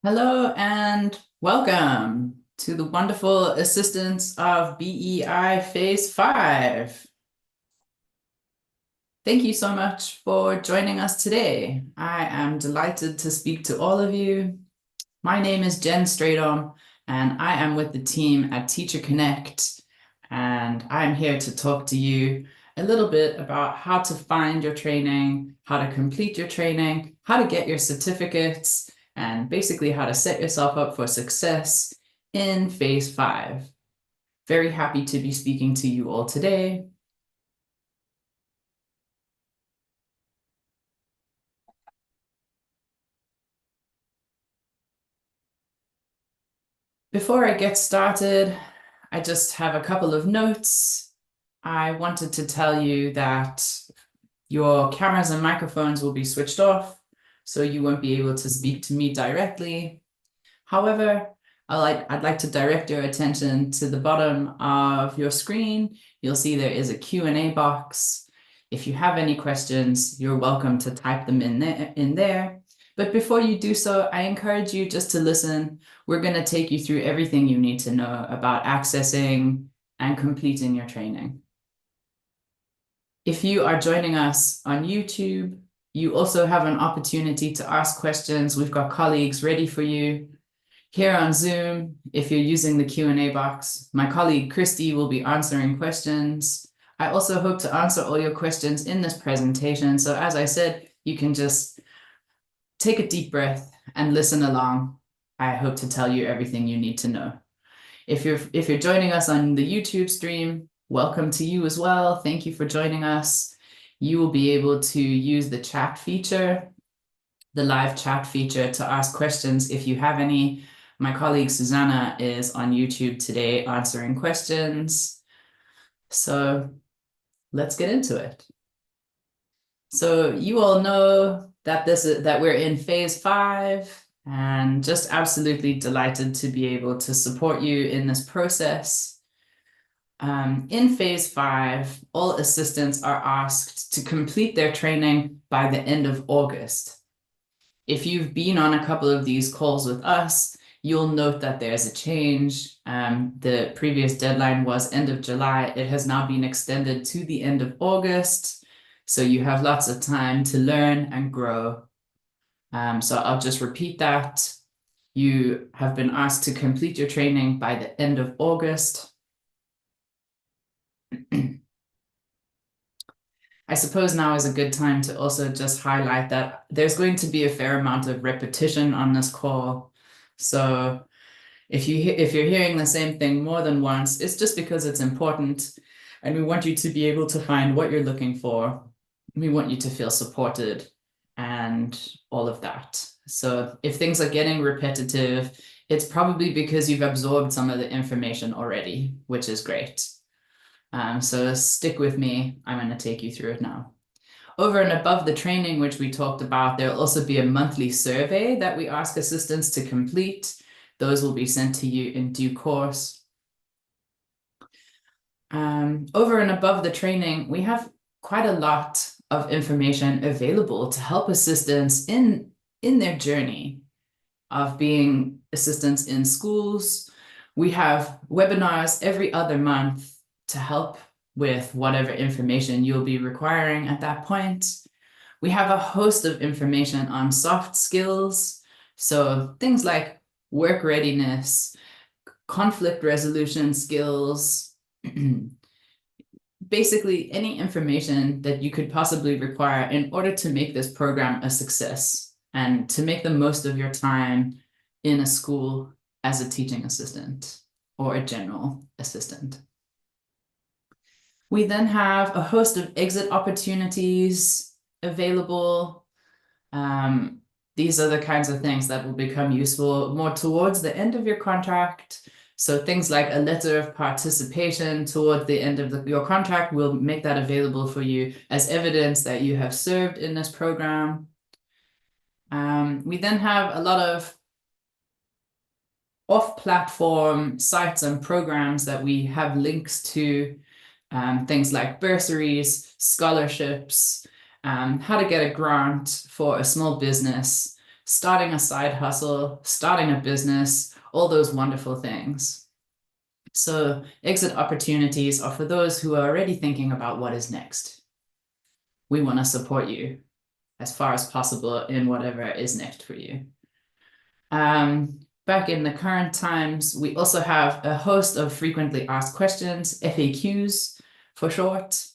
Hello and welcome to the wonderful assistance of BEI Phase 5. Thank you so much for joining us today. I am delighted to speak to all of you. My name is Jen Stradom, and I am with the team at Teacher Connect, and I'm here to talk to you a little bit about how to find your training, how to complete your training, how to get your certificates, and basically how to set yourself up for success in Phase 5. Very happy to be speaking to you all today. Before I get started, I just have a couple of notes. I wanted to tell you that your cameras and microphones will be switched off, so you won't be able to speak to me directly. However, I'd like to direct your attention to the bottom of your screen. You'll see there is a Q&A box. If you have any questions, you're welcome to type them in there. But before you do so, I encourage you just to listen. We're going to take you through everything you need to know about accessing and completing your training. If you are joining us on YouTube, you also have an opportunity to ask questions. We've got colleagues ready for you. Here on Zoom, if you're using the Q&A box, my colleague Christy will be answering questions. I also hope to answer all your questions in this presentation. So as I said, you can just take a deep breath and listen along. I hope to tell you everything you need to know. If you're joining us on the YouTube stream, welcome to you as well. Thank you for joining us. You will be able to use the chat feature, the live chat feature, to ask questions if you have any. My colleague Susanna is on YouTube today answering questions. So let's get into it. So you all know that we're in Phase 5, and just absolutely delighted to be able to support you in this process. In Phase 5, all assistants are asked to complete their training by the end of August. If you've been on a couple of these calls with us, you'll note that there's a change. The previous deadline was end of July. It has now been extended to the end of August. So you have lots of time to learn and grow. So I'll just repeat that. You have been asked to complete your training by the end of August. I suppose now is a good time to also just highlight that there's going to be a fair amount of repetition on this call. So if you're hearing the same thing more than once, it's just because it's important, and we want you to be able to find what you're looking for. We want you to feel supported and all of that. So if things are getting repetitive, it's probably because you've absorbed some of the information already, which is great. So stick with me. I'm going to take you through it now. Over and above the training, which we talked about, there'll also be a monthly survey that we ask assistants to complete. Those will be sent to you in due course. Over and above the training, we have quite a lot of information available to help assistants in their journey of being assistants in schools. We have webinars every other month to help with whatever information you'll be requiring at that point. We have a host of information on soft skills, so things like work readiness, conflict resolution skills, basically any information that you could possibly require in order to make this program a success and to make the most of your time in a school as a teaching assistant or a general assistant. We then have a host of exit opportunities available. These are the kinds of things that will become useful more towards the end of your contract. So things like a letter of participation toward the end of your contract will make that available for you as evidence that you have served in this program. We then have a lot of off-platform sites and programs that we have links to, things like bursaries, scholarships, how to get a grant for a small business, starting a side hustle, starting a business, all those wonderful things. So exit opportunities are for those who are already thinking about what is next. We want to support you as far as possible in whatever is next for you. Back in the current times, we also have a host of frequently asked questions, FAQs for short.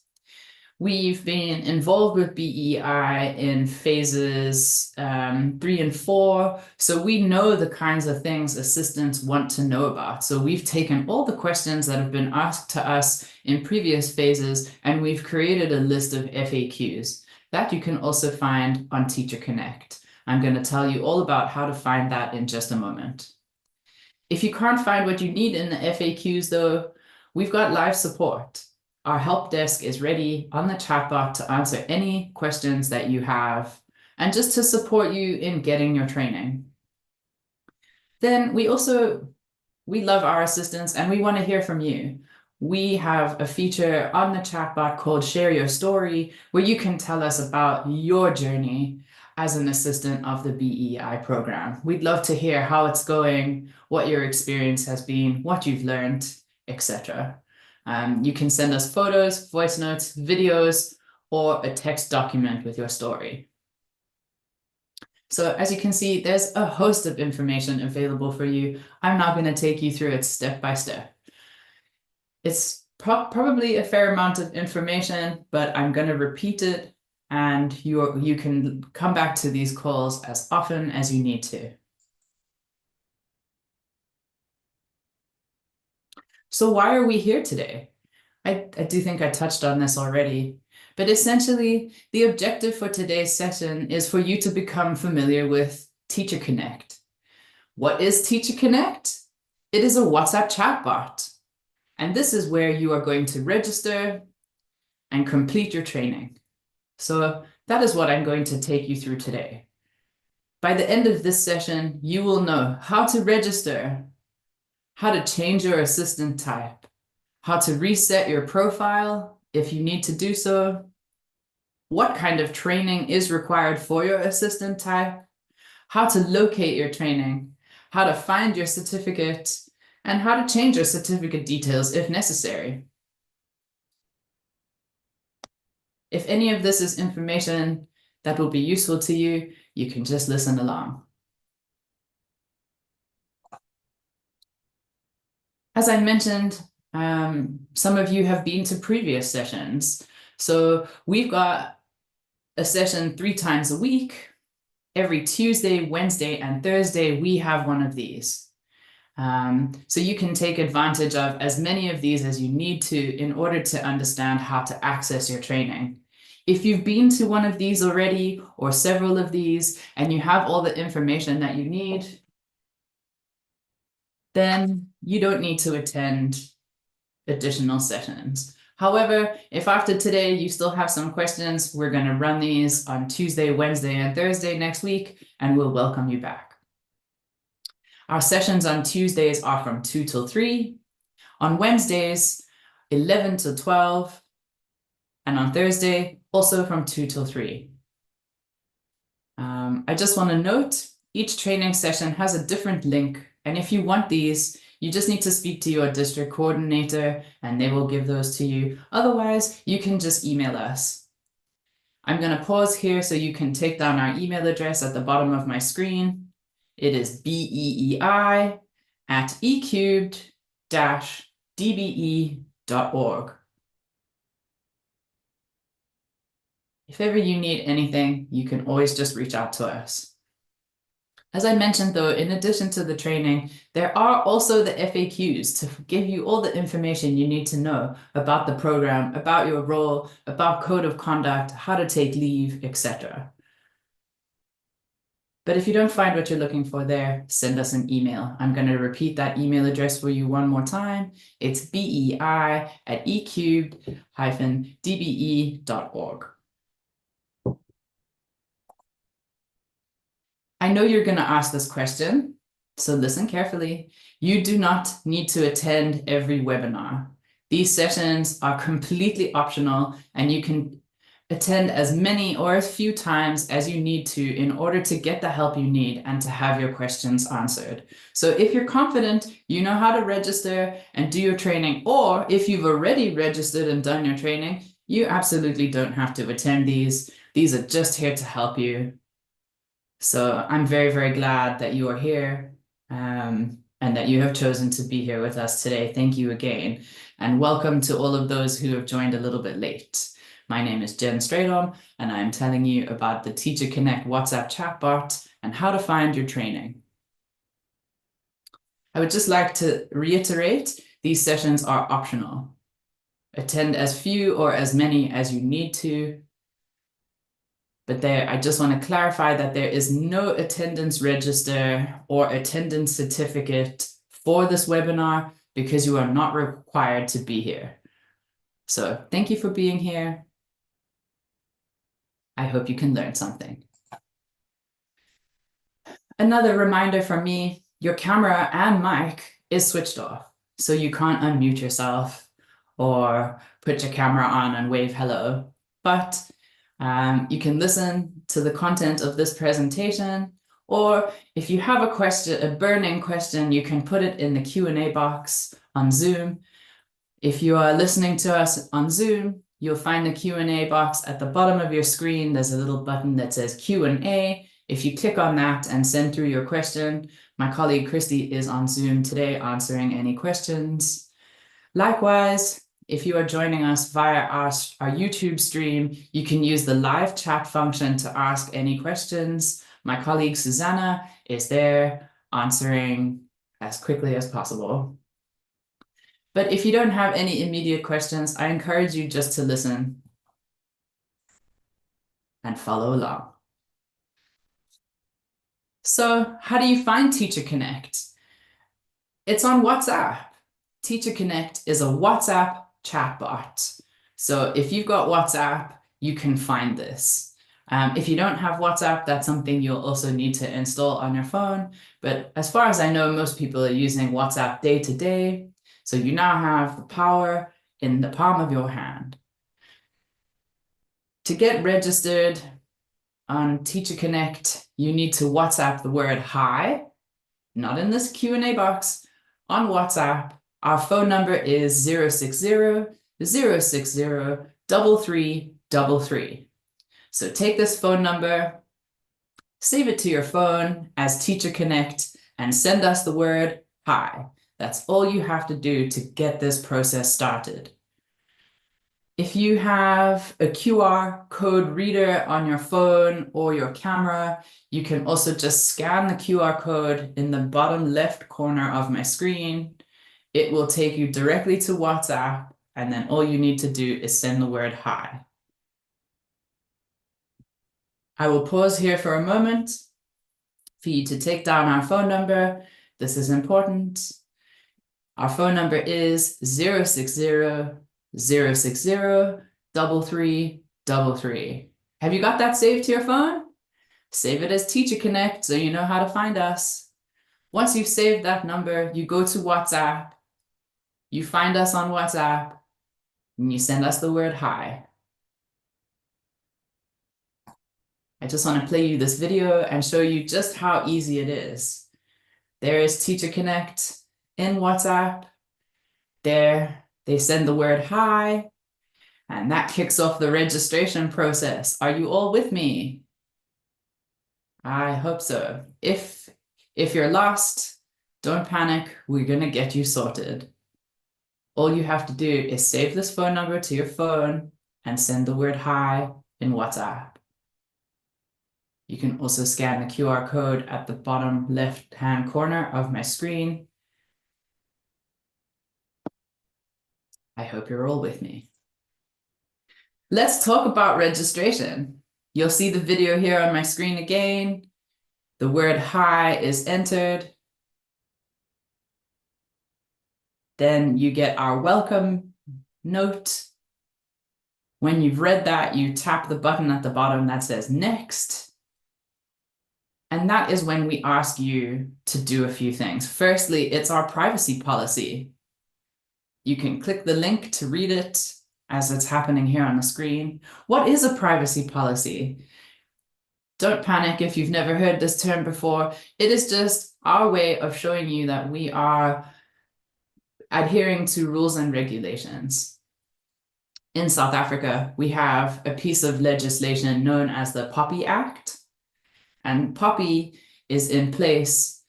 We've been involved with BEEI in phases 3 and 4, so we know the kinds of things assistants want to know about. So we've taken all the questions that have been asked to us in previous phases, and we've created a list of FAQs that you can also find on Teacher Connect. I'm going to tell you all about how to find that in just a moment. If you can't find what you need in the FAQs, though, we've got live support. Our help desk is ready on the chatbot to answer any questions that you have and just to support you in getting your training. Then we love our assistants and we want to hear from you. We have a feature on the chatbot called Share Your Story, where you can tell us about your journey as an assistant of the BEEI program. We'd love to hear how it's going, what your experience has been, what you've learned, etc. You can send us photos, voice notes, videos, or a text document with your story. So as you can see, there's a host of information available for you. I'm now going to take you through it step by step. It's probably a fair amount of information, but I'm going to repeat it, and you can come back to these calls as often as you need to. So why are we here today? I do think I touched on this already, but essentially the objective for today's session is for you to become familiar with Teacher Connect. What is Teacher Connect? It is a WhatsApp chatbot, and this is where you are going to register and complete your training. So that is what I'm going to take you through today. By the end of this session, you will know how to register, how to change your assistant type, how to reset your profile if you need to do so, what kind of training is required for your assistant type, how to locate your training, how to find your certificate, and how to change your certificate details if necessary. If any of this is information that will be useful to you, you can just listen along. As I mentioned, some of you have been to previous sessions. So we've got a session 3 times a week. Every Tuesday, Wednesday, and Thursday, we have one of these. So you can take advantage of as many of these as you need to in order to understand how to access your training. If you've been to one of these already or several of these and you have all the information that you need, then you don't need to attend additional sessions. However, if after today you still have some questions, we're going to run these on Tuesday, Wednesday, and Thursday next week, and we'll welcome you back. Our sessions on Tuesdays are from 2 till 3, on Wednesdays, 11 till 12, and on Thursday, also from 2 till 3. I just want to note, each training session has a different link, and if you want these, you just need to speak to your district coordinator and they will give those to you. Otherwise, you can just email us. I'm going to pause here so you can take down our email address at the bottom of my screen. It is BEEI@ecubed-DBE.org. If ever you need anything, you can always just reach out to us. As I mentioned, though, in addition to the training, there are also the FAQs to give you all the information you need to know about the program, about your role, about code of conduct, how to take leave, etc. But if you don't find what you're looking for there, send us an email. I'm going to repeat that email address for you one more time. It's BEEI@ecubed-DBE.org. I know you're going to ask this question, so listen carefully. You do not need to attend every webinar. These sessions are completely optional, and you can Attend as many or as few times as you need to in order to get the help you need and to have your questions answered. So if you're confident, you know how to register and do your training, or if you've already registered and done your training, you absolutely don't have to attend these. These are just here to help you. So I'm very, very glad that you are here and that you have chosen to be here with us today. Thank you again. And welcome to all of those who have joined a little bit late. My name is Jen Stradom, and I'm telling you about the Teacher Connect WhatsApp chatbot and how to find your training. I would just like to reiterate, these sessions are optional. Attend as few or as many as you need to. But I just want to clarify that there is no attendance register or attendance certificate for this webinar because you are not required to be here. So thank you for being here. I hope you can learn something. Another reminder from me, your camera and mic is switched off, so you can't unmute yourself or put your camera on and wave hello, but you can listen to the content of this presentation, or if you have a question, a burning question, you can put it in the Q&A box on Zoom. If you are listening to us on Zoom, you'll find the Q&A box at the bottom of your screen. There's a little button that says Q&A. If you click on that and send through your question, my colleague Christy is on Zoom today answering any questions. Likewise, if you are joining us via our YouTube stream, you can use the live chat function to ask any questions. My colleague Susanna is there answering as quickly as possible. But if you don't have any immediate questions, I encourage you just to listen and follow along. So how do you find Teacher Connect? It's on WhatsApp. Teacher Connect is a WhatsApp chatbot. So if you've got WhatsApp, you can find this. If you don't have WhatsApp, that's something you'll also need to install on your phone. But as far as I know, most people are using WhatsApp day to day. So you now have the power in the palm of your hand. To get registered on Teacher Connect, you need to WhatsApp the word hi, not in this Q&A box, on WhatsApp. Our phone number is 060-060-3333. So take this phone number, save it to your phone as Teacher Connect, and send us the word hi. That's all you have to do to get this process started. If you have a QR code reader on your phone or your camera, you can also just scan the QR code in the bottom left corner of my screen. It will take you directly to WhatsApp, and then all you need to do is send the word hi. I will pause here for a moment for you to take down our phone number. This is important. Our phone number is 060-060-3333. Have you got that saved to your phone? Save it as Teacher Connect so you know how to find us. Once you've saved that number, you go to WhatsApp, you find us on WhatsApp, and you send us the word hi. I just want to play you this video and show you just how easy it is. There is Teacher Connect in WhatsApp. There, they send the word hi, and that kicks off the registration process. Are you all with me? I hope so. If you're lost, don't panic. We're going to get you sorted. All you have to do is save this phone number to your phone and send the word hi in WhatsApp. You can also scan the QR code at the bottom left-hand corner of my screen. I hope you're all with me. Let's talk about registration. You'll see the video here on my screen again. The word hi is entered. Then you get our welcome note. When you've read that, you tap the button at the bottom that says next. And that is when we ask you to do a few things. Firstly, it's our privacy policy. You can click the link to read it. as it's happening here on the screen. What is a privacy policy? Don't panic if you've never heard this term before. It is just our way of showing you that we are adhering to rules and regulations. In South Africa, we have a piece of legislation known as the POPI Act, and POPI is in place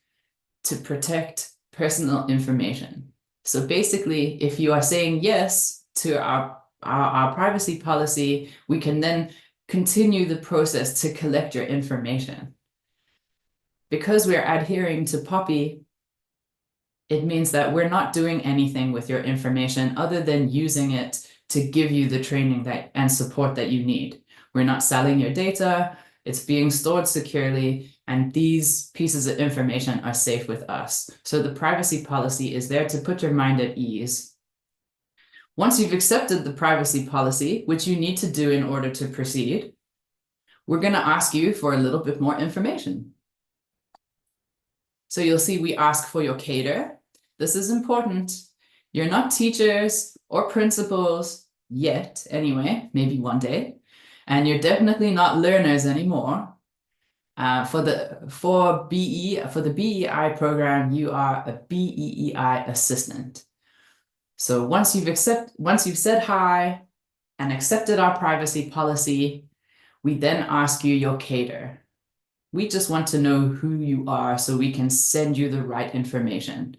to protect personal information. So basically, if you are saying yes to our privacy policy, we can then continue the process to collect your information. Because we're adhering to POPI, it means that we're not doing anything with your information other than using it to give you the training and support that you need. We're not selling your data, it's being stored securely, and these pieces of information are safe with us. So the privacy policy is there to put your mind at ease. Once you've accepted the privacy policy, which you need to do in order to proceed, we're going to ask you for a little bit more information. So you'll see we ask for your CADR. This is important. You're not teachers or principals yet, anyway, maybe one day. And you're definitely not learners anymore. For the BEI program, you are a BEEI assistant. So once you've said hi and accepted our privacy policy, we then ask you your CADR. We just want to know who you are so we can send you the right information.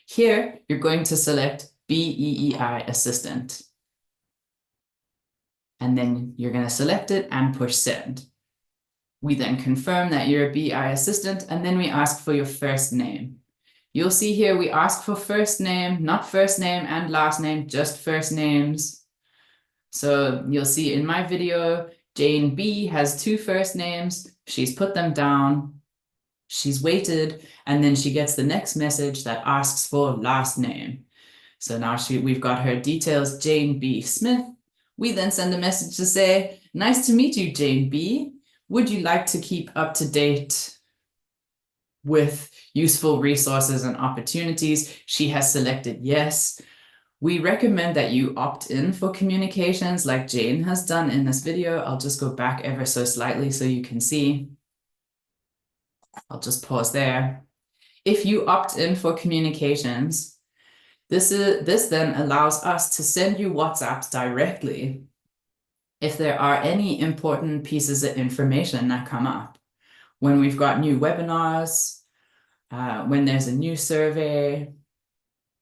Here, you're going to select BEEI assistant. And then you're going to select it and push send. We then confirm that you're a BEEI assistant, and then we ask for your first name. You'll see here we ask for first name, not first name and last name, just first names. So you'll see in my video, Jane B has 2 first names. She's put them down. She's waited, and then she gets the next message that asks for last name. So now we've got her details, Jane B. Smith. We then send a message to say, nice to meet you, Jane B. Would you like to keep up to date with useful resources and opportunities? She has selected yes. We recommend that you opt in for communications like Jane has done in this video. I'll just go back ever so slightly so you can see. I'll just pause there. If you opt in for communications, this then allows us to send you WhatsApps directly if there are any important pieces of information that come up. When we've got new webinars, when there's a new survey,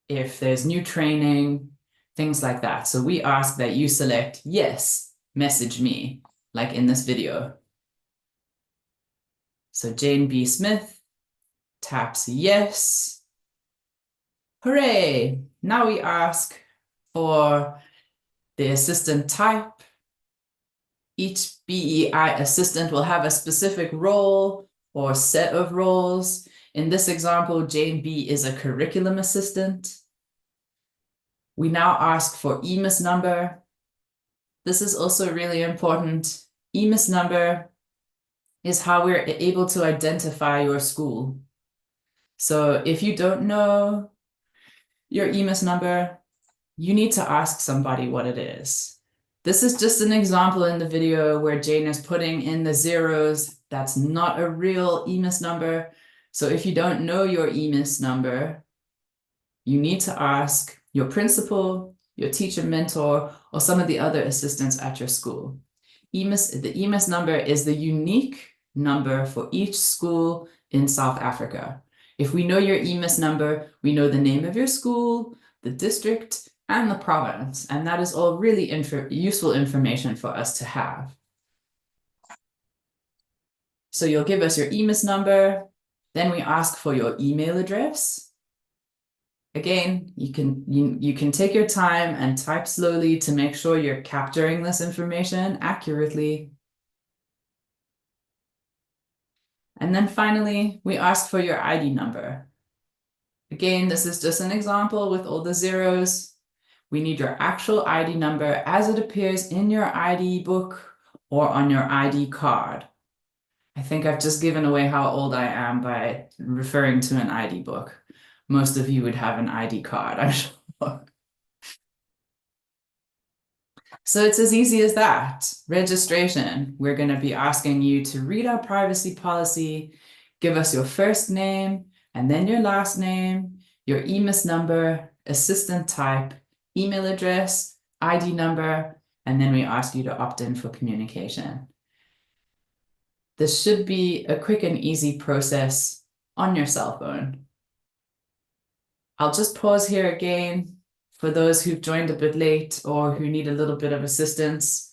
if there's new training, things like that. So we ask that you select yes, message me, like in this video. So Jane B. Smith taps yes. Hooray! Now we ask for the assistant type. Each BEI assistant will have a specific role or set of roles. In this example, Jane B is a curriculum assistant. We now ask for EMIS number. This is also really important. EMIS number is how we're able to identify your school. So if you don't know your EMIS number, you need to ask somebody what it is. This is just an example in the video where Jane is putting in the zeros. That's not a real EMIS number. So if you don't know your EMIS number, you need to ask your principal, your teacher mentor, or some of the other assistants at your school. The EMIS number is the unique number for each school in South Africa. If we know your EMIS number, we know the name of your school, the district, and the province, and that is all really useful information for us to have. So you'll give us your EMIS number, then we ask for your email address. Again, you can take your time and type slowly to make sure you're capturing this information accurately. And then finally, we ask for your ID number. Again, this is just an example with all the zeros. We need your actual ID number as it appears in your ID book or on your ID card. I think I've just given away how old I am by referring to an ID book. Most of you would have an ID card, I'm sure. So it's as easy as that. Registration. We're going to be asking you to read our privacy policy, give us your first name, and then your last name, your EMIS number, assistant type, email address, ID number, and then we ask you to opt in for communication. This should be a quick and easy process on your cell phone. I'll just pause here again for those who've joined a bit late or who need a little bit of assistance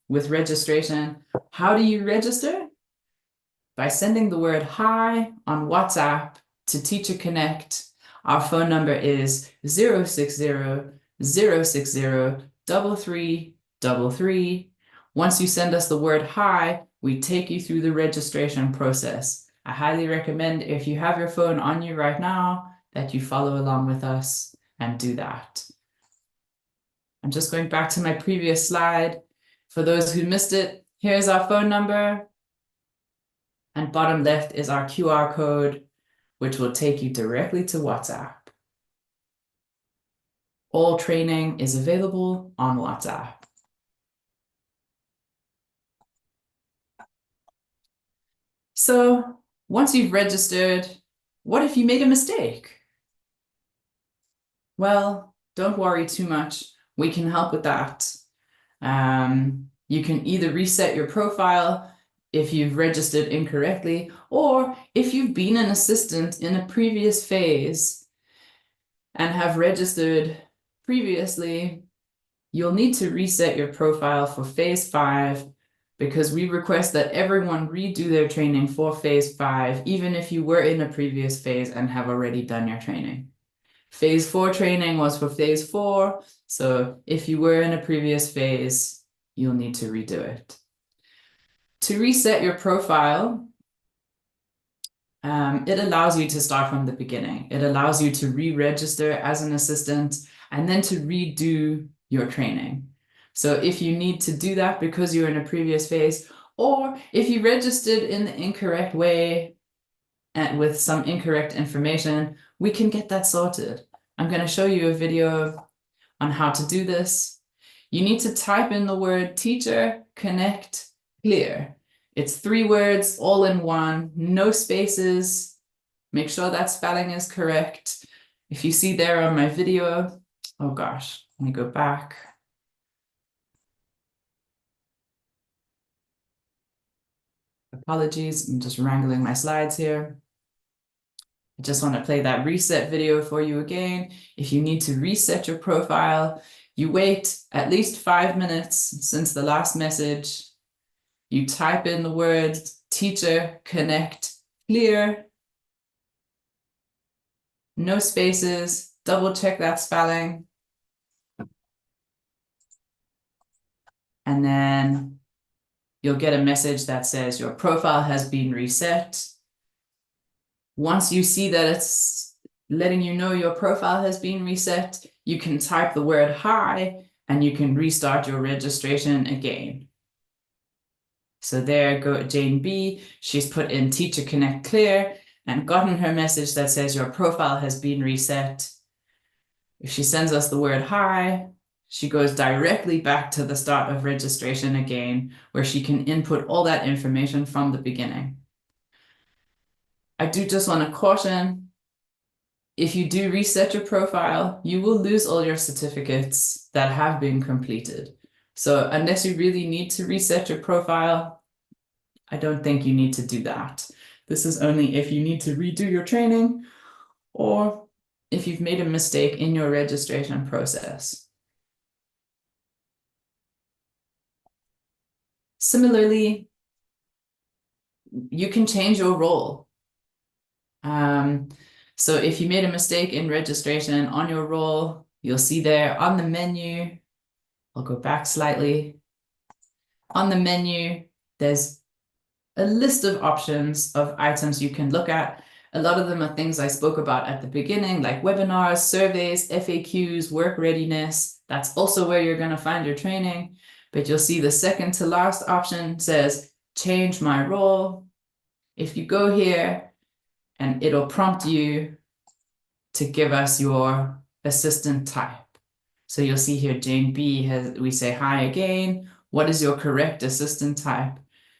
with registration. How do you register? By sending the word hi on WhatsApp to Teacher Connect. Our phone number is 060-060-3333. Once you send us the word hi, we take you through the registration process. I highly recommend, if you have your phone on you right now, that you follow along with us and do that. I'm just going back to my previous slide. For those who missed it, here's our phone number. And bottom left is our QR code, which will take you directly to WhatsApp. All training is available on WhatsApp. So once you've registered, what if you made a mistake? Well, don't worry too much. We can help with that. You can either reset your profile if you've registered incorrectly, or if you've been an assistant in a previous phase and have registered previously, you'll need to reset your profile for phase 5, because we request that everyone redo their training for phase 5, even if you were in a previous phase and have already done your training. Phase 4 training was for phase 4, so if you were in a previous phase, you'll need to redo it. To reset your profile, it allows you to start from the beginning. It allows you to re-register as an assistant and then to redo your training. So if you need to do that because you're in a previous phase, or if you registered in the incorrect way and with some incorrect information, we can get that sorted. I'm going to show you a video on how to do this. You need to type in the word teacher, connect, clear. It's 3 words all in one, no spaces. Make sure that spelling is correct. If you see there on my video, oh gosh, let me go back. Apologies, I'm just wrangling my slides here. I just want to play that reset video for you again. If you need to reset your profile, you wait at least 5 minutes since the last message. You type in the words teacher, connect, clear. No spaces, double check that spelling. And then you'll get a message that says your profile has been reset. Once you see that it's letting you know your profile has been reset, you can type the word hi and you can restart your registration again. So there go Jane B. She's put in Teacher Connect Clear and gotten her message that says your profile has been reset. If she sends us the word hi, she goes directly back to the start of registration again, where she can input all that information from the beginning. I do just want to caution, if you do reset your profile, you will lose all your certificates that have been completed. So unless you really need to reset your profile, I don't think you need to do that. This is only if you need to redo your training or if you've made a mistake in your registration process. Similarly, you can change your role. So if you made a mistake in registration on your role, you'll see there on the menu, I'll go back slightly. On the menu, there's a list of options of items you can look at. A lot of them are things I spoke about at the beginning, like webinars, surveys, FAQs, work readiness. That's also where you're going to find your training. But you'll see the second to last option says, change my role. If you go here, and it'll prompt you to give us your assistant type. So you'll see here, Jane B we say hi again. What is your correct assistant type?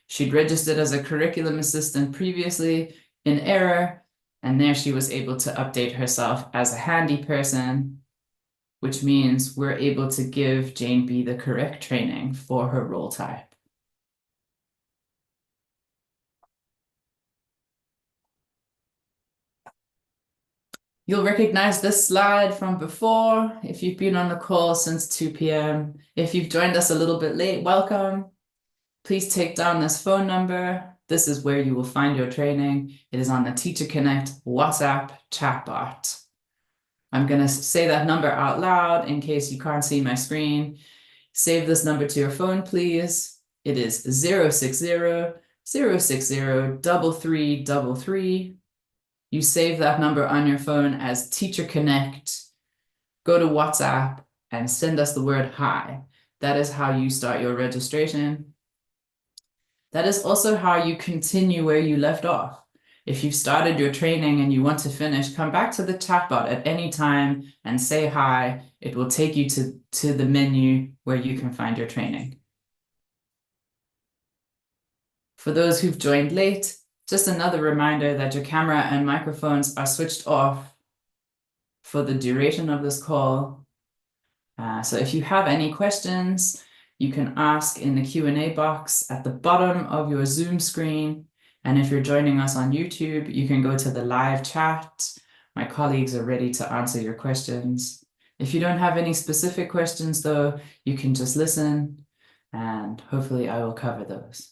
She'd registered as a curriculum assistant previously in error, and there she was able to update herself as a handy person, which means we're able to give Jane B the correct training for her role type. You'll recognize this slide from before if you've been on the call since 2 p.m. If you've joined us a little bit late, welcome. Please take down this phone number. This is where you will find your training. It is on the Teacher Connect WhatsApp chatbot. I'm going to say that number out loud in case you can't see my screen. Save this number to your phone, please. It is 060-060-3333. You save that number on your phone as Teacher Connect. Go to WhatsApp and send us the word hi. That is how you start your registration. That is also how you continue where you left off. If you've started your training and you want to finish, come back to the chatbot at any time and say hi. It will take you to the menu where you can find your training. For those who've joined late, just another reminder that your camera and microphones are switched off for the duration of this call. So if you have any questions, you can ask in the Q&A box at the bottom of your Zoom screen. And if you're joining us on YouTube, you can go to the live chat. My colleagues are ready to answer your questions. If you don't have any specific questions, though, you can just listen and hopefully I will cover those.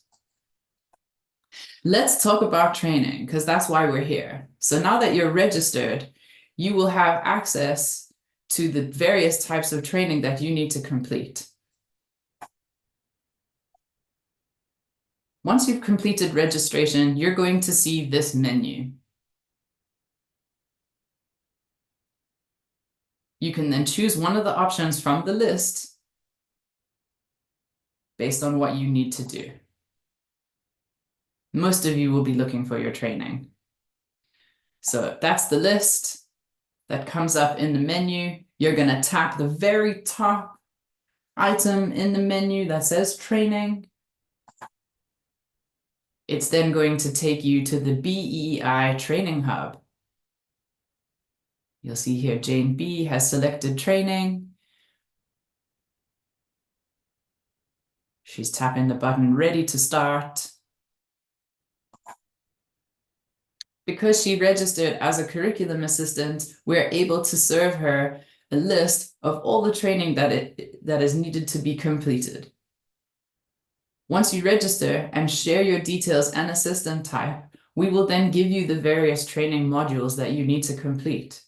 Let's talk about training, because that's why we're here. So now that you're registered, you will have access to the various types of training that you need to complete. Once you've completed registration, you're going to see this menu. You can then choose one of the options from the list based on what you need to do. Most of you will be looking for your training. So that's the list that comes up in the menu. You're going to tap the very top item in the menu that says training. It's then going to take you to the BEEI Training Hub. You'll see here Jane B has selected training. She's tapping the button ready to start. Because she registered as a curriculum assistant, we're able to serve her a list of all the training that is needed to be completed. Once you register and share your details and assistant type, we will then give you the various training modules that you need to complete.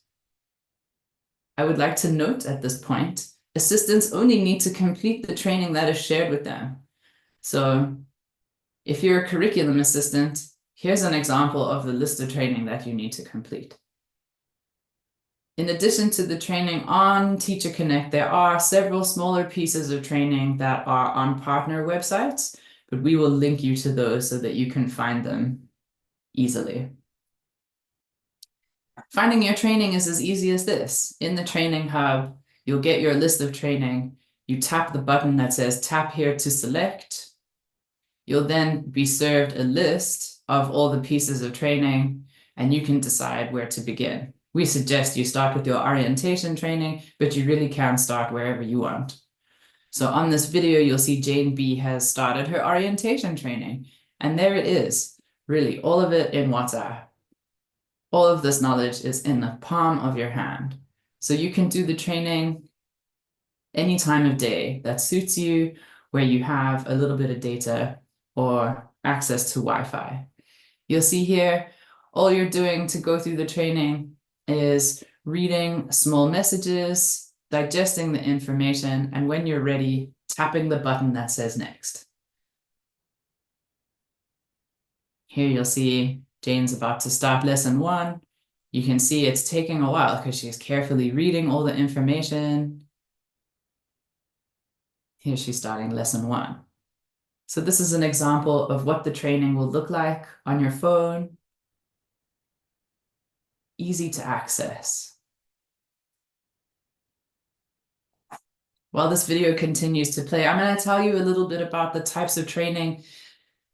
I would like to note at this point, assistants only need to complete the training that is shared with them. So if you're a curriculum assistant, here's an example of the list of training that you need to complete. In addition to the training on Teacher Connect, there are several smaller pieces of training that are on partner websites, but we will link you to those so that you can find them easily. Finding your training is as easy as this. In the Training Hub, you'll get your list of training. You tap the button that says tap here to select. You'll then be served a list of all the pieces of training, and you can decide where to begin. We suggest you start with your orientation training, but you really can start wherever you want. So on this video, you'll see Jane B has started her orientation training, and there it is, really all of it in WhatsApp. All of this knowledge is in the palm of your hand. So you can do the training any time of day that suits you, where you have a little bit of data or access to Wi-Fi. You'll see here, all you're doing to go through the training is reading small messages, digesting the information, and when you're ready, tapping the button that says next. Here you'll see Jane's about to start lesson 1. You can see it's taking a while because she's carefully reading all the information. Here she's starting lesson 1. So this is an example of what the training will look like on your phone. Easy to access. while this video continues to play, I'm going to tell you a little bit about the types of training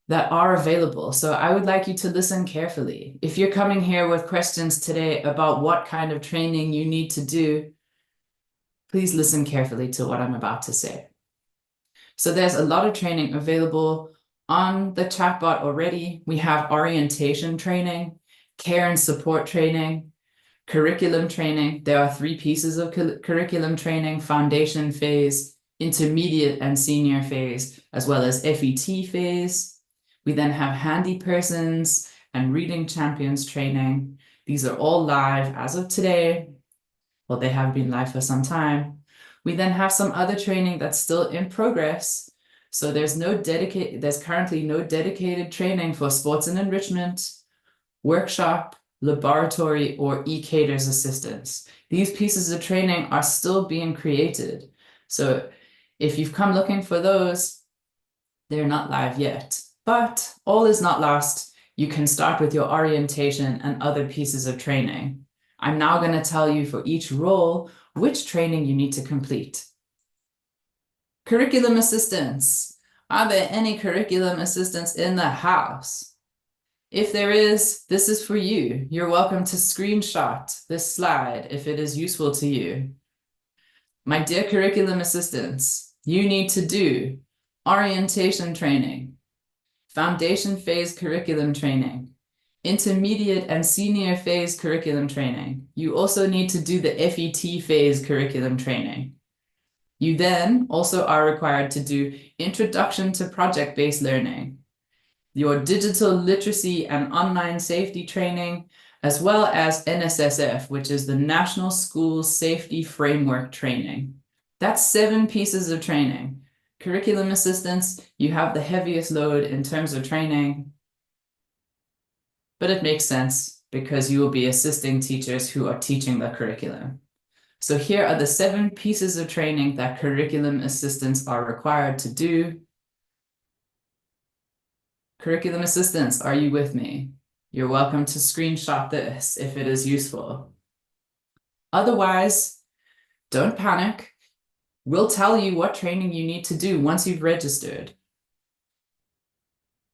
that are available. So I would like you to listen carefully. If you're coming here with questions today about what kind of training you need to do, please listen carefully to what I'm about to say. So there's a lot of training available on the chatbot already. We have orientation training, care and support training, curriculum training. There are 3 pieces of curriculum training: foundation phase, intermediate and senior phase, as well as FET phase. We then have handy persons and reading champions training. These are all live as of today. Well, they have been live for some time. We then have some other training that's still in progress. So there's currently no dedicated training for sports and enrichment, workshop, laboratory, or e-caters assistance. These pieces of training are still being created. So if you've come looking for those, they're not live yet. But all is not lost. You can start with your orientation and other pieces of training. I'm now going to tell you for each role which training you need to complete. Curriculum assistants. Are there any curriculum assistants in the house? If there is, this is for you. You're welcome to screenshot this slide if it is useful to you. My dear curriculum assistants, you need to do orientation training, foundation phase curriculum training, intermediate and senior phase curriculum training. You also need to do the FET phase curriculum training. You then also are required to do introduction to project-based learning, your digital literacy and online safety training, as well as NSSF, which is the National School Safety Framework training. That's 7 pieces of training. Curriculum assistants, you have the heaviest load in terms of training, but it makes sense because you will be assisting teachers who are teaching the curriculum. So here are the 7 pieces of training that curriculum assistants are required to do. Curriculum assistants, are you with me? You're welcome to screenshot this if it is useful. Otherwise, don't panic. We'll tell you what training you need to do once you've registered.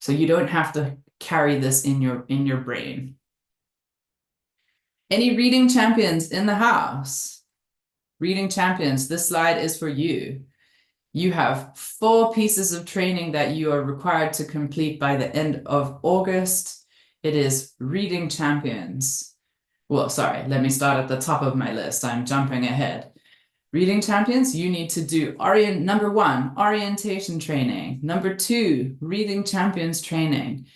So you don't have to carry this in your brain. Any reading champions in the house? Reading champions, this slide is for you. You have 4 pieces of training that you are required to complete by the end of August. It is reading champions. Well, sorry, let me start at the top of my list. I'm jumping ahead. Reading champions, you need to do number 1, orientation training. Number 2, reading champions training.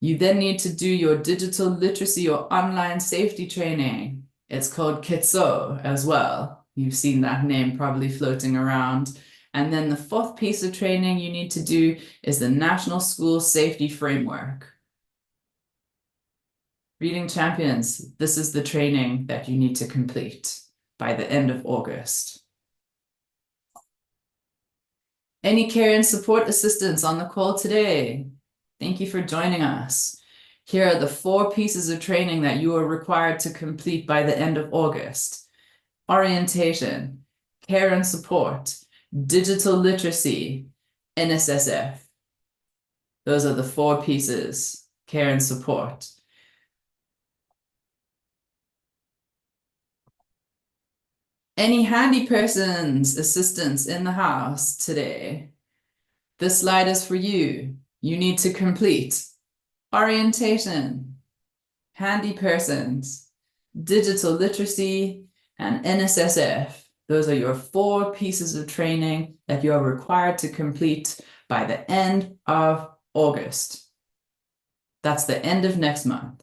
You then need to do your digital literacy or online safety training. It's called KITSO as well. You've seen that name probably floating around. And then the 4th piece of training you need to do is the National School Safety Framework. Reading champions, this is the training that you need to complete by the end of August. Any care and support assistants on the call today? Thank you for joining us. Here are the 4 pieces of training that you are required to complete by the end of August. Orientation, care and support, digital literacy, NSSF. Those are the 4 pieces, care and support. Any handy persons, assistants in the house today? This slide is for you. You need to complete orientation, handy persons, digital literacy, and NSSF. Those are your 4 pieces of training that you are required to complete by the end of August. That's the end of next month.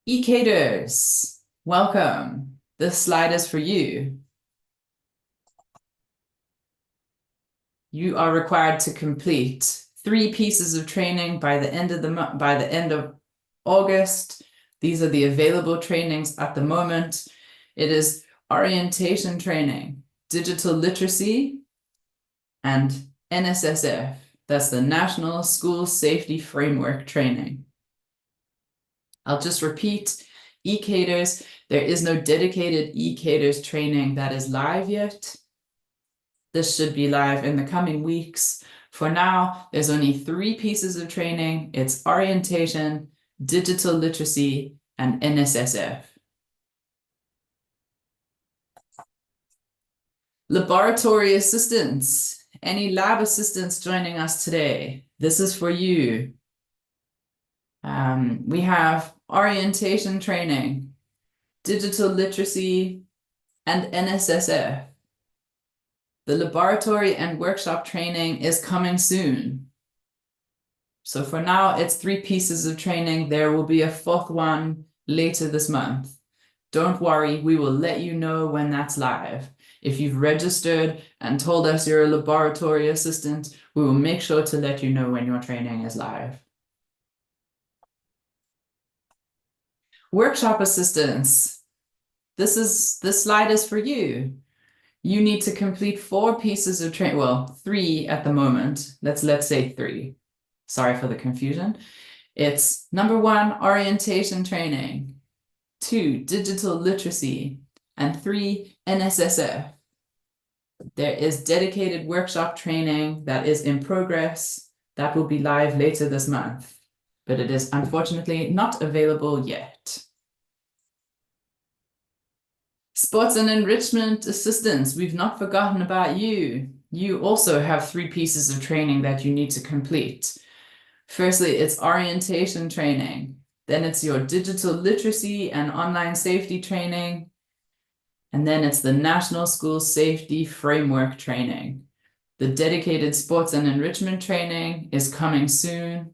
E-caters, welcome. This slide is for you. You are required to complete 3 pieces of training by the end of August. These are the available trainings at the moment. It is orientation training, digital literacy, and NSSF. That's the National School Safety Framework training. I'll just repeat. Ecaters, there is no dedicated Ecaters training that is live yet. This should be live in the coming weeks. For now, there's only 3 pieces of training. It's orientation, digital literacy, and NSSF. Laboratory assistants. Any lab assistants joining us today? This is for you. We have orientation training, digital literacy, and NSSF. The laboratory and workshop training is coming soon. So for now, it's 3 pieces of training. There will be a 4th one later this month. Don't worry, we will let you know when that's live. If you've registered and told us you're a laboratory assistant, we will make sure to let you know when your training is live. Workshop assistants. This slide is for you. You need to complete 4 pieces of training, well, 3 at the moment. Let's say 3. Sorry for the confusion. It's number 1, orientation training, 2, digital literacy, and 3, NSSF. There is dedicated workshop training that is in progress. That will be live later this month, but it is unfortunately not available yet. Sports and enrichment assistants, we've not forgotten about you. You also have 3 pieces of training that you need to complete. Firstly, it's orientation training. Then it's your digital literacy and online safety training. And then it's the National School Safety Framework training. The dedicated sports and enrichment training is coming soon.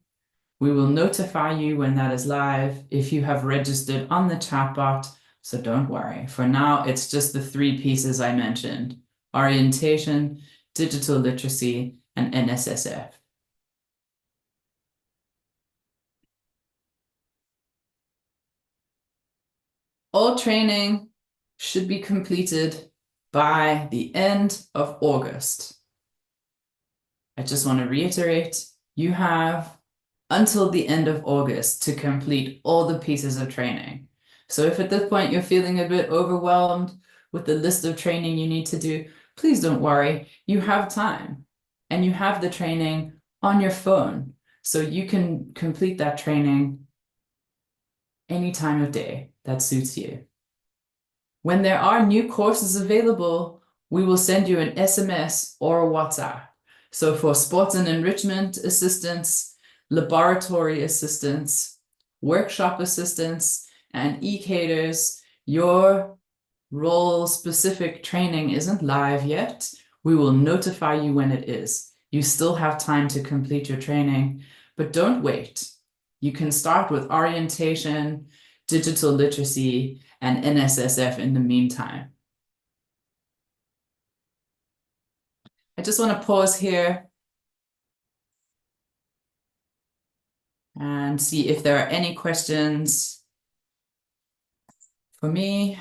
We will notify you when that is live if you have registered on the chatbot. So don't worry. For now, it's just the 3 pieces I mentioned: orientation, digital literacy, and NSSF. All training should be completed by the end of August. I just want to reiterate, you have until the end of August to complete all the pieces of training. So if at this point you're feeling a bit overwhelmed with the list of training you need to do, please don't worry. You have time and you have the training on your phone. So you can complete that training any time of day that suits you. When there are new courses available, we will send you an SMS or a WhatsApp. So for sports and enrichment assistants, laboratory assistants, workshop assistants, and Ecaters, your role-specific training isn't live yet. We will notify you when it is. You still have time to complete your training, but don't wait. You can start with orientation, digital literacy, and NSSF in the meantime. I just want to pause here and see if there are any questions for me.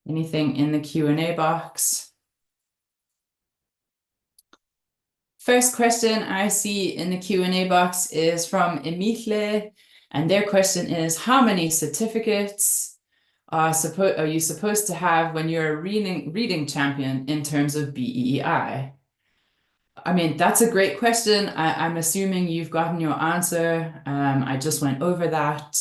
Anything in the Q&A box? First question I see in the Q&A box is from Emitle, and their question is, how many certificates are you supposed to have when you're a reading champion in terms of BEEI? I mean, that's a great question. I'm assuming you've gotten your answer. I just went over that,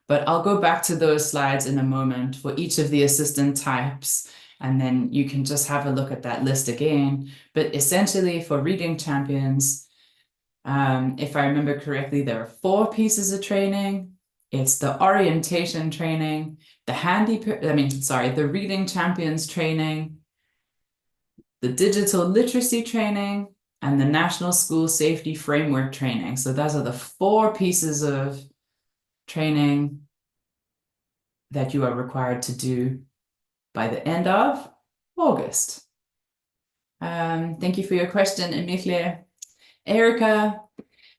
but I'll go back to those slides in a moment for each of the assistant types, and then you can just have a look at that list again. But essentially for reading champions, if I remember correctly, there are 4 pieces of training. It's the orientation training, the reading champions training, the digital literacy training, and the National School Safety Framework training. So those are the 4 pieces of training that you are required to do by the end of August. Thank you for your question, Emilia. Erica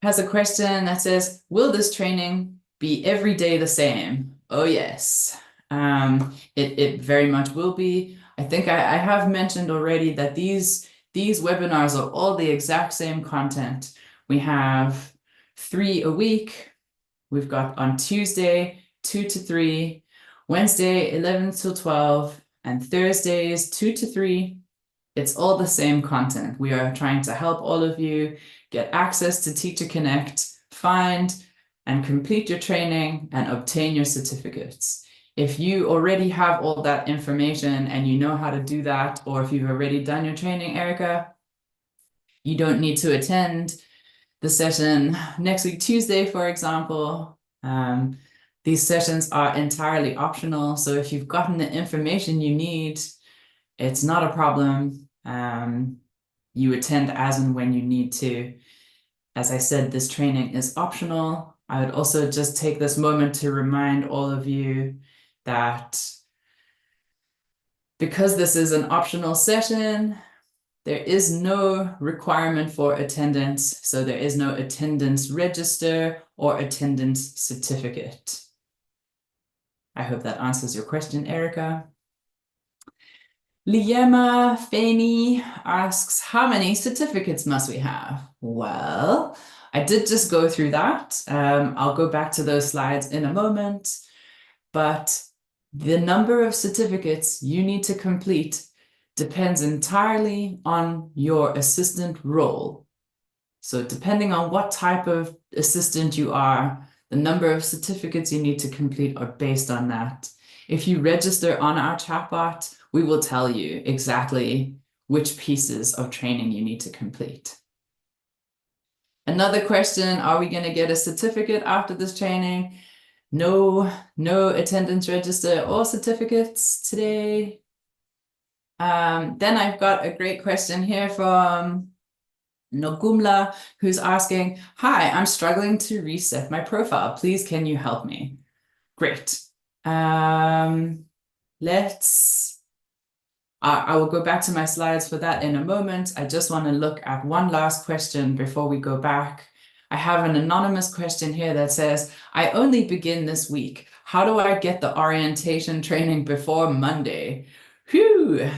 has a question that says, will this training be every day the same? Oh, yes. It very much will be. I think I have mentioned already that these These webinars are all the exact same content. We have 3 a week. We've got on Tuesday, 2 to 3, Wednesday, 11 till 12, and Thursdays, 2 to 3. It's all the same content. We are trying to help all of you get access to Teacher Connect, find and complete your training, and obtain your certificates. If you already have all that information and you know how to do that, or if you've already done your training, Erica, you don't need to attend the session next week, Tuesday, for example. These sessions are entirely optional. So if you've gotten the information you need, it's not a problem. You attend as and when you need to. As I said, this training is optional. I would also just take this moment to remind all of you that because this is an optional session, there is no requirement for attendance. So there is no attendance register or attendance certificate. I hope that answers your question, Erica. Liema Faney asks, how many certificates must we have? Well, I did just go through that. I'll go back to those slides in a moment, but the number of certificates you need to complete depends entirely on your assistant role. So depending on what type of assistant you are, the number of certificates you need to complete are based on that. If you register on our chatbot, we will tell you exactly which pieces of training you need to complete. Another question, are we going to get a certificate after this training? No attendance register or certificates today. Then I've got a great question here from Nogumla, who's asking, hi, I'm struggling to reset my profile. Please, can you help me? Great. I will go back to my slides for that in a moment. I just want to look at one last question before we go back. I have an anonymous question here that says, I only begin this week. How do I get the orientation training before Monday? Whew,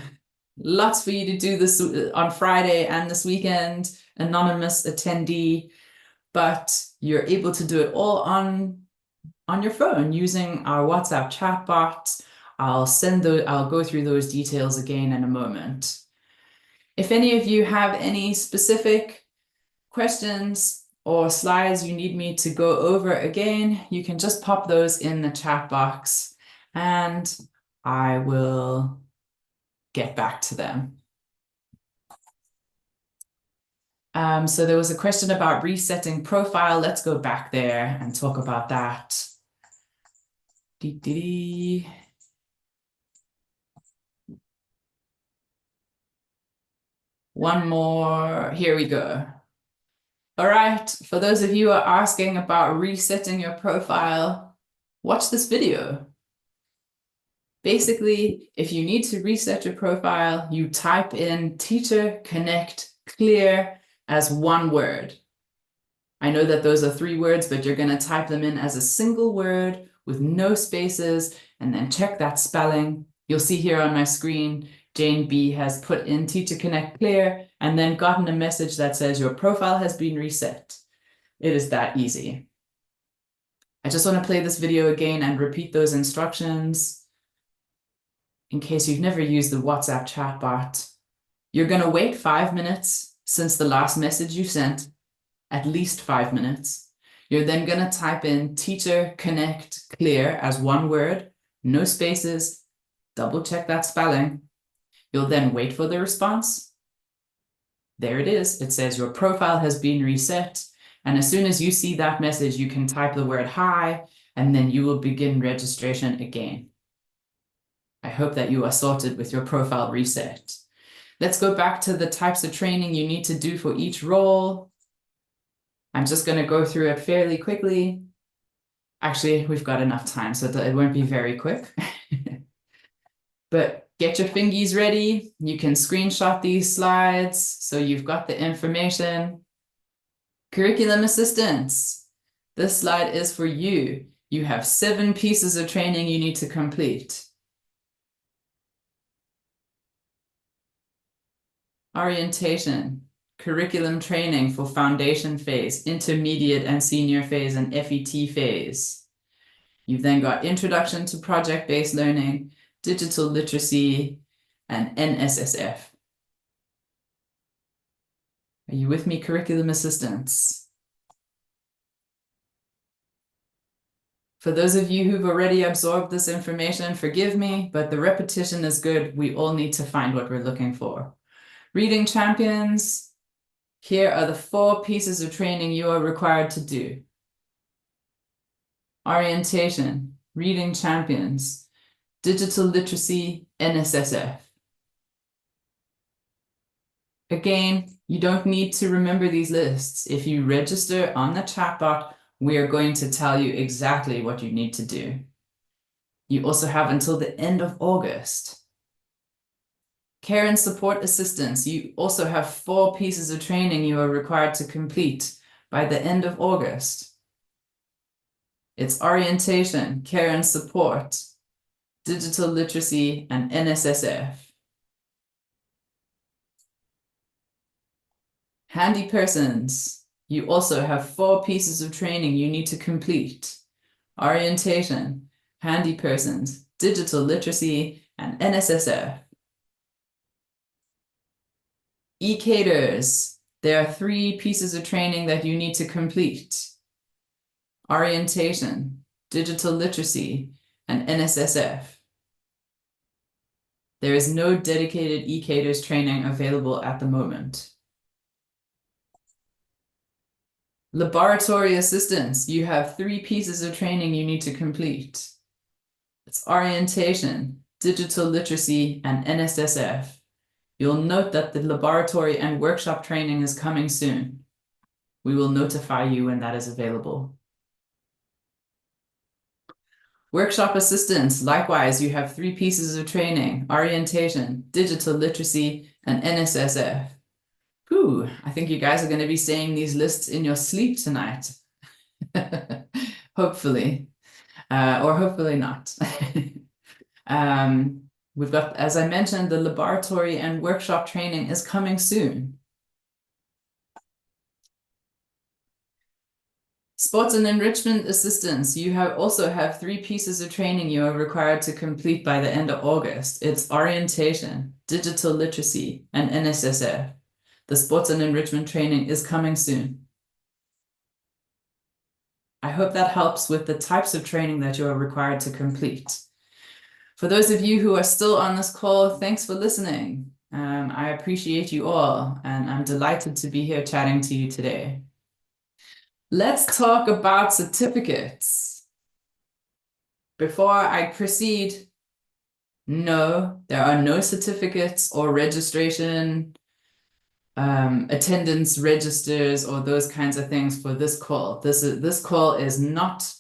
lots for you to do this on Friday and this weekend, anonymous attendee, but you're able to do it all on your phone using our WhatsApp chat bot. I'll go through those details again in a moment. If any of you have any specific questions or slides you need me to go over again, you can just pop those in the chat box and I will get back to them. So there was a question about resetting profile. Let's go back there and talk about that. One more, here we go. All right, for those of you who are asking about resetting your profile, watch this video. Basically, if you need to reset your profile, you type in Teacher Connect Clear as one word. I know that those are 3 words, but you're going to type them in as a single word with no spaces, and then check that spelling. You'll see here on my screen, Jane B has put in Teacher Connect Clear and then gotten a message that says your profile has been reset. It is that easy. I just want to play this video again and repeat those instructions in case you've never used the WhatsApp chatbot. You're going to wait 5 minutes since the last message you sent, at least 5 minutes. You're then going to type in Teacher Connect Clear as one word, no spaces, double check that spelling. You'll then wait for the response. There it is. It says your profile has been reset. And as soon as you see that message, you can type the word hi, and then you will begin registration again. I hope that you are sorted with your profile reset. Let's go back to the types of training you need to do for each role. I'm just going to go through it fairly quickly. Actually, we've got enough time, so that it won't be very quick. But get your fingies ready. You can screenshot these slides so you've got the information. Curriculum assistance. This slide is for you. You have 7 pieces of training you need to complete. Orientation, curriculum training for foundation phase, intermediate and senior phase, and FET phase. You've then got introduction to project-based learning, digital literacy, and NSSF. Are you with me, curriculum assistants? For those of you who've already absorbed this information, forgive me, but the repetition is good. We all need to find what we're looking for. Reading champions, here are the 4 pieces of training you are required to do. Orientation, reading champions, digital literacy, NSSF. Again, you don't need to remember these lists. If you register on the chatbot, we are going to tell you exactly what you need to do. You also have until the end of August. Care and support assistance, you also have 4 pieces of training you are required to complete by the end of August. It's orientation, care and support, digital literacy, and NSSF. Handy persons, you also have 4 pieces of training you need to complete. Orientation, handy persons, digital literacy, and NSSF. Ecubed-DBE, there are 3 pieces of training that you need to complete. Orientation, digital literacy, and NSSF. There is no dedicated Ecubed-DBE training available at the moment. Laboratory assistance, you have 3 pieces of training you need to complete. It's orientation, digital literacy, and NSSF. You'll note that the laboratory and workshop training is coming soon. We will notify you when that is available. Workshop assistance, likewise, you have 3 pieces of training: orientation, digital literacy, and NSSF. Whew, I think you guys are going to be saying these lists in your sleep tonight. Hopefully, or hopefully not. We've got, as I mentioned, the laboratory and workshop training is coming soon. Sports and enrichment assistance, you also have 3 pieces of training you are required to complete by the end of August. It's orientation, digital literacy, and NSSF. The sports and enrichment training is coming soon. I hope that helps with the types of training that you are required to complete. For those of you who are still on this call, thanks for listening. I appreciate you all, and I'm delighted to be here chatting to you today. Let's talk about certificates. Before I proceed, no, there are no certificates or registration, attendance registers, or those kinds of things for this call. This call is not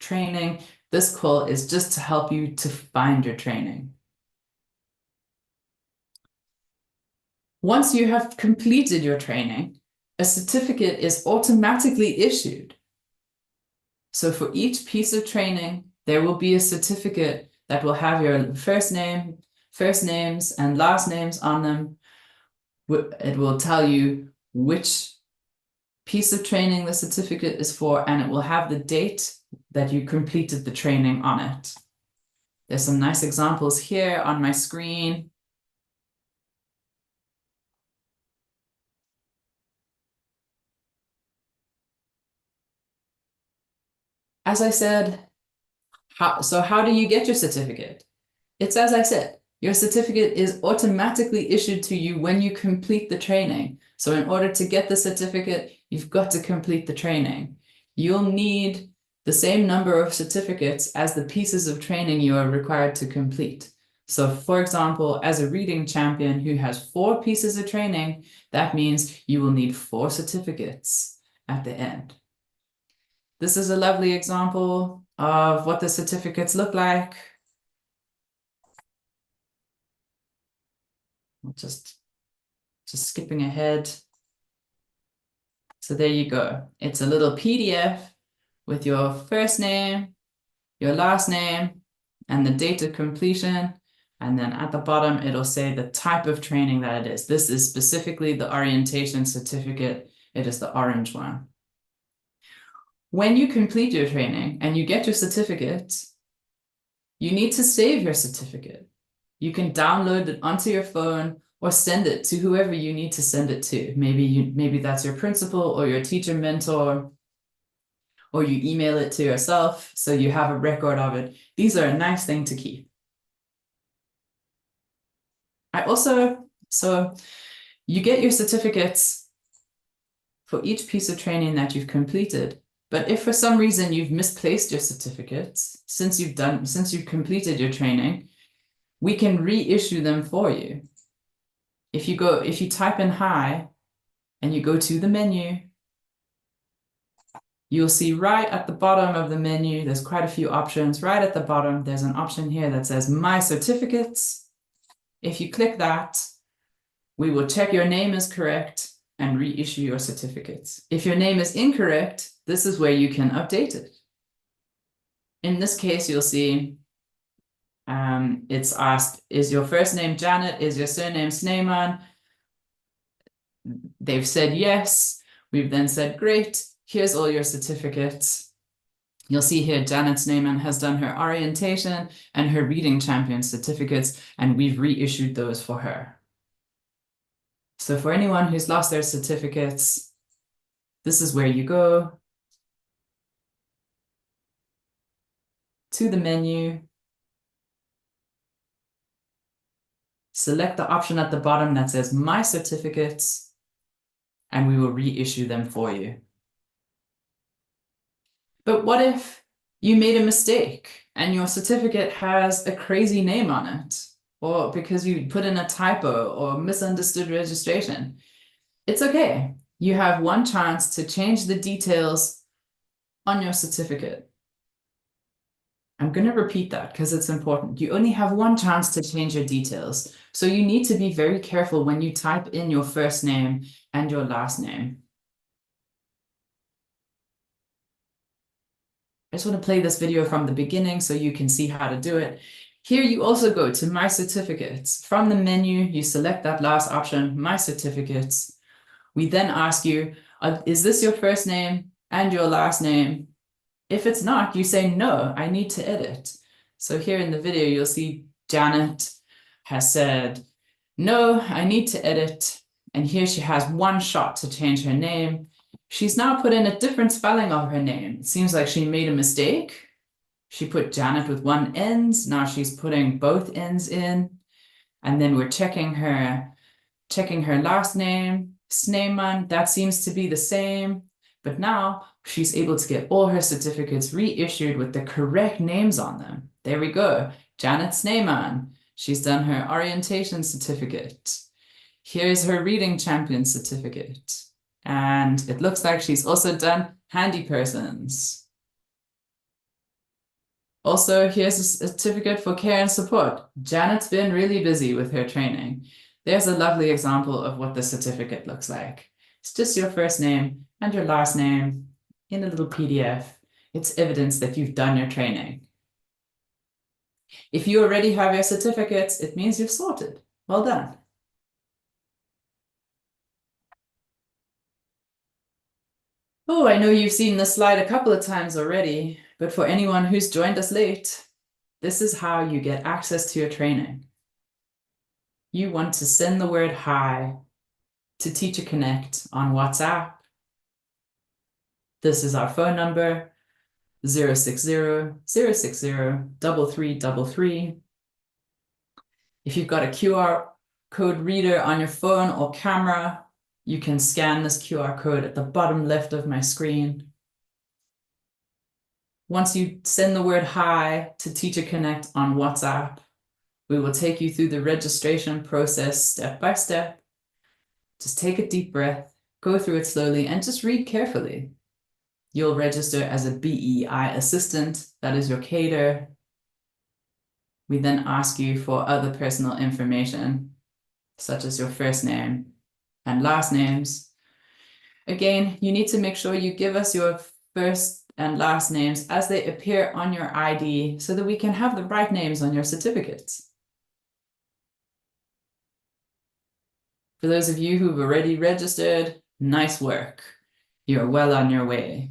training. This call is just to help you to find your training. Once you have completed your training, a certificate is automatically issued. So for each piece of training, there will be a certificate that will have your first names, and last names on them. It will tell you which piece of training the certificate is for, and it will have the date that you completed the training on it. There's some nice examples here on my screen. As I said, how do you get your certificate? It's as I said, your certificate is automatically issued to you when you complete the training. So in order to get the certificate, you've got to complete the training. You'll need the same number of certificates as the pieces of training you are required to complete. So for example, as a reading champion who has 4 pieces of training, that means you will need 4 certificates at the end. This is a lovely example of what the certificates look like. Just skipping ahead. So there you go. It's a little PDF with your first name, your last name, and the date of completion. And then at the bottom, it'll say the type of training that it is. This is specifically the orientation certificate. It is the orange one. When you complete your training and you get your certificate, you need to save your certificate. You can download it onto your phone or send it to whoever you need to send it to. Maybe that's your principal or your teacher mentor, or you email it to yourself so you have a record of it. These are a nice thing to keep. So you get your certificates for each piece of training that you've completed. But if for some reason you've misplaced your certificates since you've completed your training, we can reissue them for you. If you type in hi and you go to the menu, you'll see right at the bottom of the menu, there's quite a few options. Right at the bottom, there's an option here that says My Certificates. If you click that, we will check your name is correct and reissue your certificates. If your name is incorrect, this is where you can update it. In this case, you'll see it's asked, is your first name Janet? Is your surname Sneeman? They've said yes. We've then said, great, here's all your certificates. You'll see here Janet Sneeman has done her orientation and her reading champion certificates, and we've reissued those for her. So for anyone who's lost their certificates, this is where you go to the menu, select the option at the bottom that says My Certificates, and we will reissue them for you. But what if you made a mistake and your certificate has a crazy name on it, or because you put in a typo or misunderstood registration? It's okay. You have one chance to change the details on your certificate. I'm going to repeat that because it's important. You only have one chance to change your details. So you need to be very careful when you type in your first name and your last name. I just want to play this video from the beginning so you can see how to do it. Here you also go to My Certificates. From the menu, you select that last option, My Certificates. We then ask you, is this your first name and your last name? If it's not, you say, no, I need to edit. So here in the video, you'll see Janet has said, no, I need to edit. And here she has one shot to change her name. She's now put in a different spelling of her name. It seems like she made a mistake. She put Janet with one ends. Now she's putting both ends in. And then we're checking her last name, Sneeman. That seems to be the same. But now she's able to get all her certificates reissued with the correct names on them. There we go. Janet Sneeman. She's done her orientation certificate. Here's her reading champion certificate. And it looks like she's also done handy persons. Also, here's a certificate for care and support. Janet's been really busy with her training. There's a lovely example of what the certificate looks like. It's just your first name and your last name in a little PDF. It's evidence that you've done your training. If you already have your certificates, it means you've sorted. Well done. Oh, I know you've seen this slide a couple of times already, but for anyone who's joined us late, this is how you get access to your training. You want to send the word hi to Teacher Connect on WhatsApp. This is our phone number, 060-060-3333. If you've got a QR code reader on your phone or camera, you can scan this QR code at the bottom left of my screen. Once you send the word hi to Teacher Connect on WhatsApp, we will take you through the registration process step by step. Just take a deep breath, go through it slowly, and just read carefully. You'll register as a BEEI assistant, that is your cater. We then ask you for other personal information, such as your first name and last names. Again, you need to make sure you give us your first and last names as they appear on your ID so that we can have the right names on your certificates. For those of you who've already registered, nice work. You're well on your way.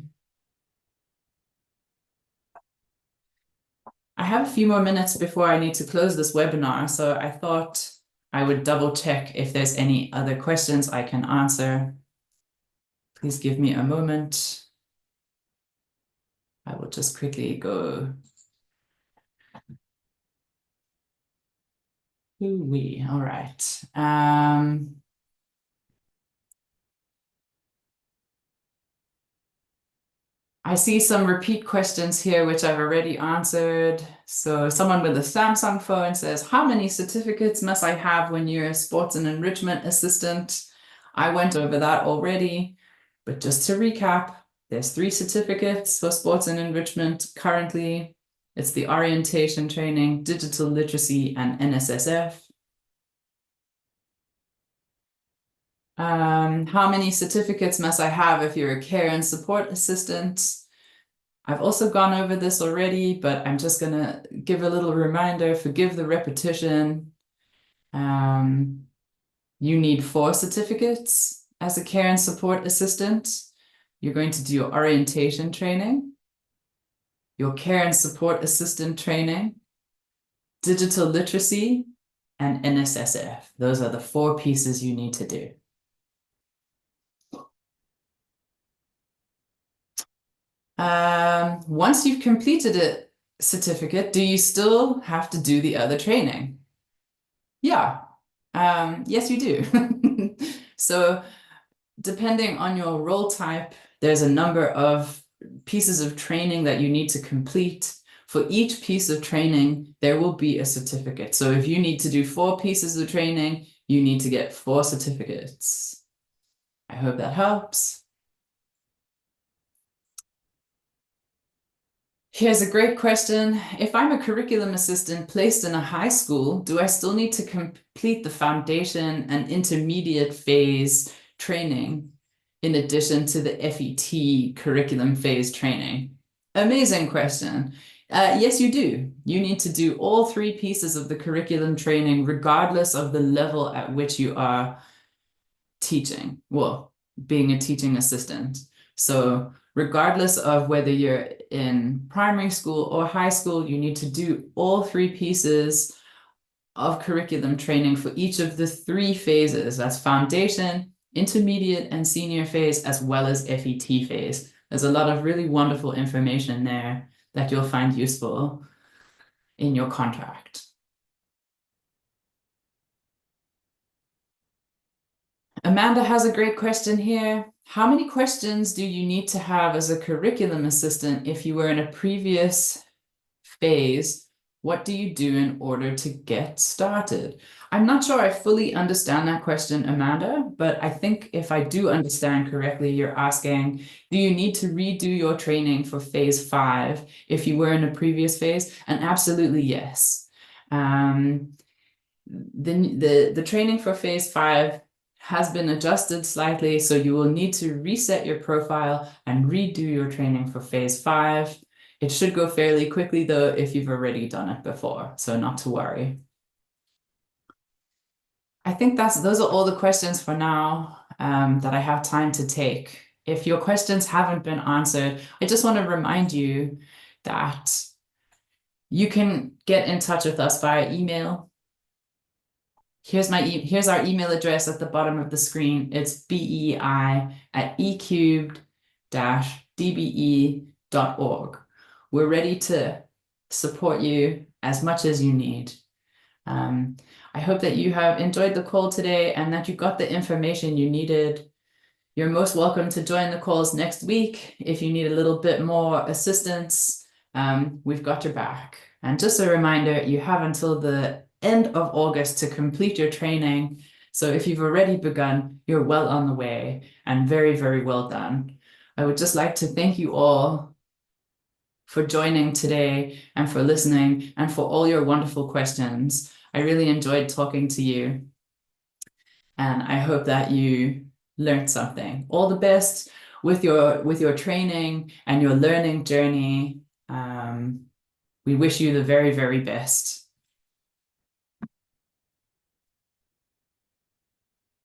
I have a few more minutes before I need to close this webinar, so I thought I would double check if there's any other questions I can answer. Please give me a moment. I will just quickly go. All right. I see some repeat questions here, which I've already answered. So someone with a Samsung phone says, how many certificates must I have when you're a sports and enrichment assistant? I went over that already, but just to recap, there's 3 certificates for sports and enrichment currently. It's the orientation training, digital literacy, and NSSF. How many certificates must I have if you're a care and support assistant? I've also gone over this already, but I'm just going to give a little reminder, forgive the repetition. You need 4 certificates as a care and support assistant. You're going to do your orientation training, your care and support assistant training, digital literacy, and NSSF. Those are the 4 pieces you need to do. Once you've completed a certificate, do you still have to do the other training? Yeah. Yes, you do. So depending on your role type, there's a number of pieces of training that you need to complete. For each piece of training, there will be a certificate. So if you need to do 4 pieces of training, you need to get 4 certificates. I hope that helps. Here's a great question. If I'm a curriculum assistant placed in a high school, do I still need to complete the foundation and intermediate phase training in addition to the FET curriculum phase training? Amazing question. Yes, you do. You need to do all 3 pieces of the curriculum training, regardless of the level at which you are teaching, well, being a teaching assistant. So regardless of whether you're in primary school or high school, you need to do all 3 pieces of curriculum training for each of the 3 phases. That's foundation, intermediate, and senior phase, as well as FET phase. There's a lot of really wonderful information there that you'll find useful in your contract. Amanda has a great question here. How many questions do you need to have as a curriculum assistant if you were in a previous phase? What do you do in order to get started? I'm not sure I fully understand that question, Amanda, but I think if I do understand correctly, you're asking, do you need to redo your training for phase 5 if you were in a previous phase? And absolutely yes. The training for phase 5 has been adjusted slightly, so you will need to reset your profile and redo your training for phase 5. It should go fairly quickly though if you've already done it before, so not to worry. I think those are all the questions for now that I have time to take. If your questions haven't been answered, I just want to remind you that you can get in touch with us via email. Here's our email address at the bottom of the screen. It's BEEI@Ecubed-DBE.org. We're ready to support you as much as you need. I hope that you have enjoyed the call today and that you got the information you needed. You're most welcome to join the calls next week. If you need a little bit more assistance, we've got your back. And just a reminder, you have until the end of August to complete your training. So if you've already begun, you're well on the way and very, very well done. I would just like to thank you all for joining today and for listening and for all your wonderful questions. I really enjoyed talking to you. And I hope that you learned something. All the best with your training and your learning journey. We wish you the very, very best.